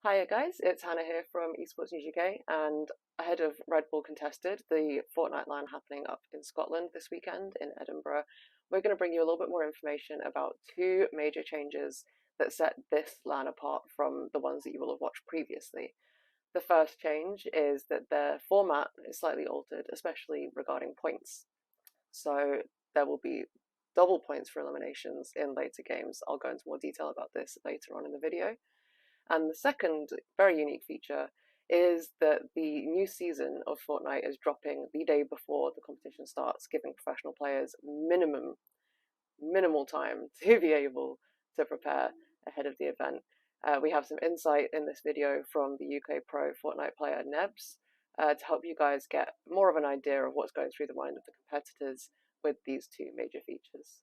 Hiya guys, it's Hannah here from Esports News UK, and ahead of Red Bull Contested, the Fortnite LAN happening up in Scotland this weekend in Edinburgh, we're going to bring you a little bit more information about two major changes that set this LAN apart from the ones that you will have watched previously. The first change is that the format is slightly altered, especially regarding points. So there will be double points for eliminations in later games. I'll go into more detail about this later on in the video. And the second very unique feature is that the new season of Fortnite is dropping the day before the competition starts, giving professional players minimal time to be able to prepare ahead of the event. We have some insight in this video from the UK pro Fortnite player Nebs to help you guys get more of an idea of what's going through the mind of the competitors with these two major features.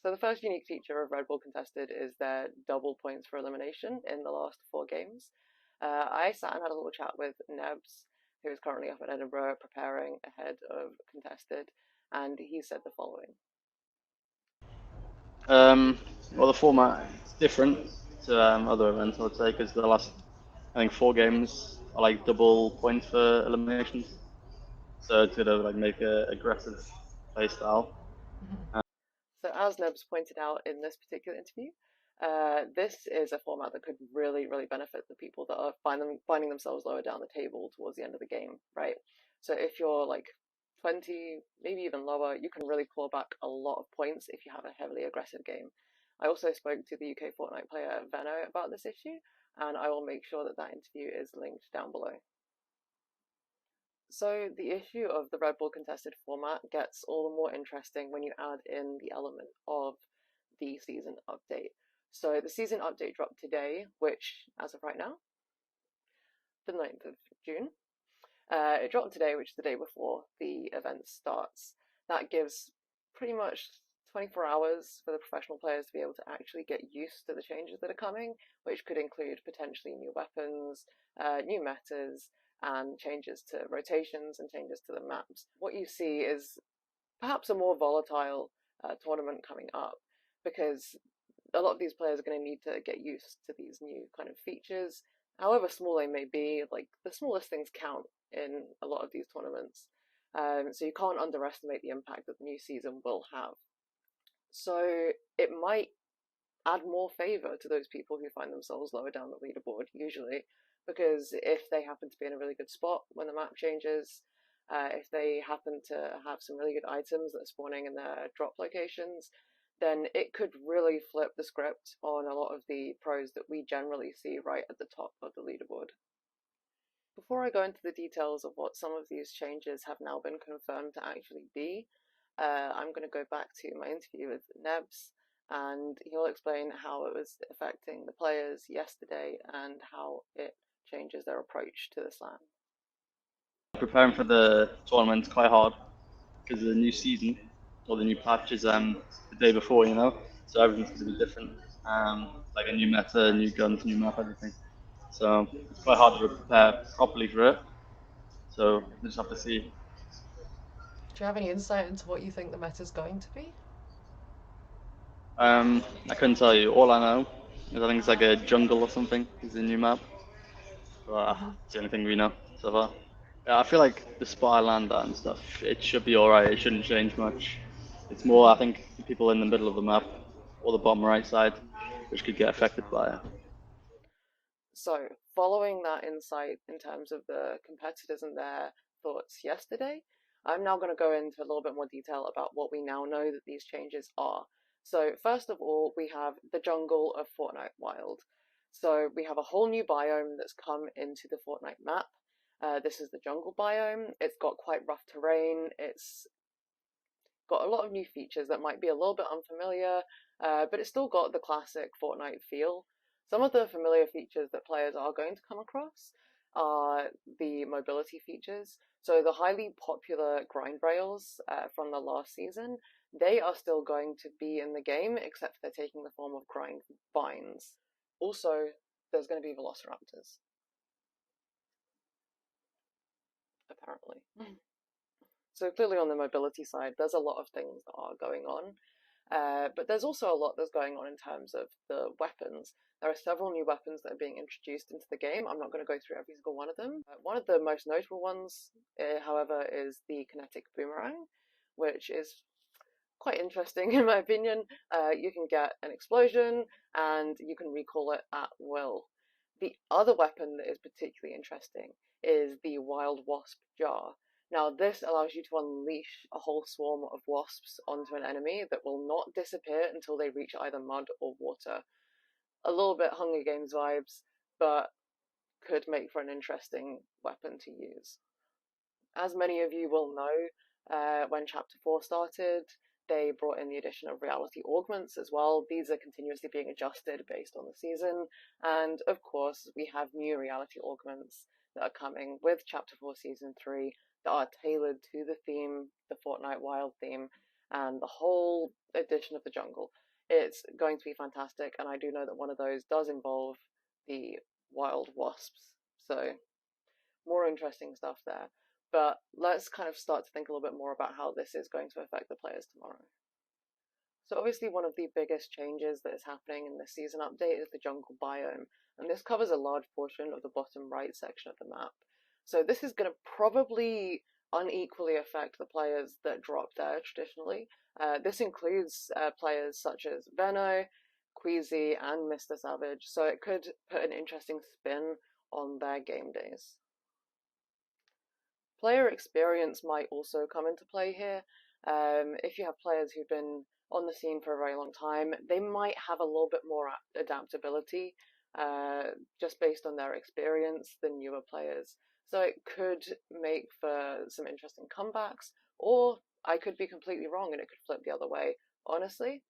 So the first unique feature of Red Bull Contested is their double points for elimination in the last 4 games. I sat and had a little chat with Nebs, who is currently up in Edinburgh preparing ahead of Contested, and he said the following. Well, the format is different to other events, I would say, because the last, I think, 4 games are like double points for eliminations. So it's gonna like make a aggressive play style. So as Nebs pointed out in this particular interview, this is a format that could really benefit the people that are finding themselves lower down the table towards the end of the game, right? So if you're like 20, maybe even lower, you can really claw back a lot of points if you have a heavily aggressive game. I also spoke to the UK Fortnite player Veno about this issue, and I will make sure that that interview is linked down below. So the issue of the Red Bull Contested format gets all the more interesting when you add in the element of the season update. So the season update dropped today, which, as of right now, the 9th of June, it dropped today, which is the day before the event starts. That gives pretty much 24 hours for the professional players to be able to actually get used to the changes that are coming, which could include potentially new weapons, new metas, and changes to rotations and changes to the maps. What you see is perhaps a more volatile tournament coming up, because a lot of these players are going to need to get used to these new kind of features, however small they may be. Like, the smallest things count in a lot of these tournaments, so you can't underestimate the impact that the new season will have. So it might add more favor to those people who find themselves lower down the leaderboard, usually, because if they happen to be in a really good spot when the map changes, if they happen to have some really good items that are spawning in their drop locations, then it could really flip the script on a lot of the pros that we generally see right at the top of the leaderboard. Before I go into the details of what some of these changes have now been confirmed to actually be, I'm going to go back to my interview with Nebs, and he'll explain how it was affecting the players yesterday and how it changes their approach to this LAN. Preparing for the tournament's quite hard because the new season or the new patch is the day before, you know. So everything's going to be different. Like a new meta, new guns, new map, everything. So it's quite hard to prepare properly for it. So we just have to see. Do you have any insight into what you think the meta's going to be? I couldn't tell you. All I know is I think it's like a jungle or something is the new map. But it's the only thing we know so far. Yeah, I feel like the spot I land at and stuff, it should be alright. It shouldn't change much. It's more, I think, the people in the middle of the map or the bottom right side, which could get affected by it. So, following that insight in terms of the competitors and their thoughts yesterday, I'm now going to go into a little bit more detail about what we now know that these changes are. So, first of all, we have the jungle of Fortnite Wild. So, we have a whole new biome that's come into the Fortnite map. This is the jungle biome. It's got quite rough terrain. It's got a lot of new features that might be a little bit unfamiliar, but it's still got the classic Fortnite feel. Some of the familiar features that players are going to come across are the mobility features. So the highly popular grind rails from the last season, they are still going to be in the game, except they're taking the form of grind vines. Also, there's going to be velociraptors. Apparently. So clearly on the mobility side, there's a lot of things that are going on. But there's also a lot that's going on in terms of the weapons. There are several new weapons that are being introduced into the game. I'm not going to go through every single one of them. One of the most notable ones, however, is the kinetic boomerang, which is quite interesting in my opinion. You can get an explosion and you can recall it at will. The other weapon that is particularly interesting is the Wild Wasp Jar. Now, this allows you to unleash a whole swarm of wasps onto an enemy that will not disappear until they reach either mud or water. A little bit Hunger Games vibes, but could make for an interesting weapon to use. As many of you will know, when Chapter 4 started, they brought in the addition of reality augments as well. These are continuously being adjusted based on the season. And of course, we have new reality augments that are coming with Chapter 4 Season 3 that are tailored to the theme, the Fortnite Wild theme, and the whole edition of the jungle. It's going to be fantastic, and I do know that one of those does involve the wild wasps. So, more interesting stuff there. But let's kind of start to think a little bit more about how this is going to affect the players tomorrow. So obviously one of the biggest changes that is happening in this season update is the jungle biome, and this covers a large portion of the bottom right section of the map. So this is going to probably unequally affect the players that drop there traditionally. This includes players such as Veno, Queasy, and Mr. Savage, so it could put an interesting spin on their game days. Player experience might also come into play here. If you have players who've been on the scene for a very long time, they might have a little bit more adaptability just based on their experience than newer players. So it could make for some interesting comebacks, or I could be completely wrong and it could flip the other way. Honestly,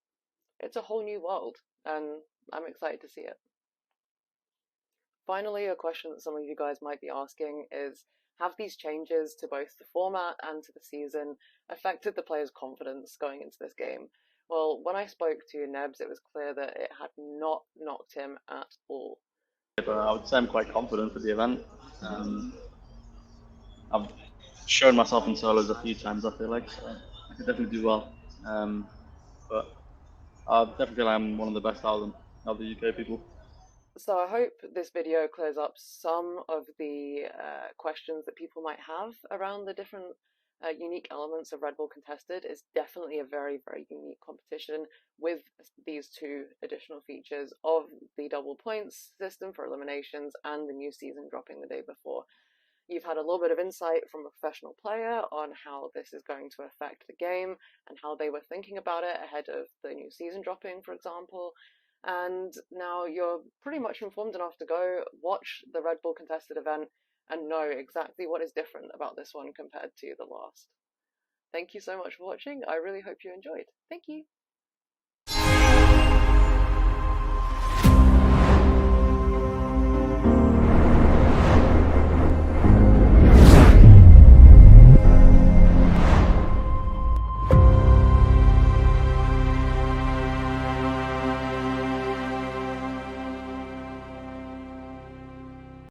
it's a whole new world, and I'm excited to see it. Finally, a question that some of you guys might be asking is, have these changes to both the format and to the season affected the player's confidence going into this game? Well, when I spoke to Nebs, it was clear that it had not knocked him at all. But I would say I'm quite confident for the event. I've shown myself in solos a few times, I feel like, so I could definitely do well. But I definitely feel I'm one of the best out of the UK people. So I hope this video clears up some of the questions that people might have around the different unique elements of Red Bull Contested. It's definitely a very, very unique competition with these two additional features of the double points system for eliminations and the new season dropping the day before. You've had a little bit of insight from a professional player on how this is going to affect the game and how they were thinking about it ahead of the new season dropping, for example. And now you're pretty much informed enough to go watch the Red Bull Contested event and know exactly what is different about this one compared to the last. Thank you so much for watching. I really hope you enjoyed. Thank you.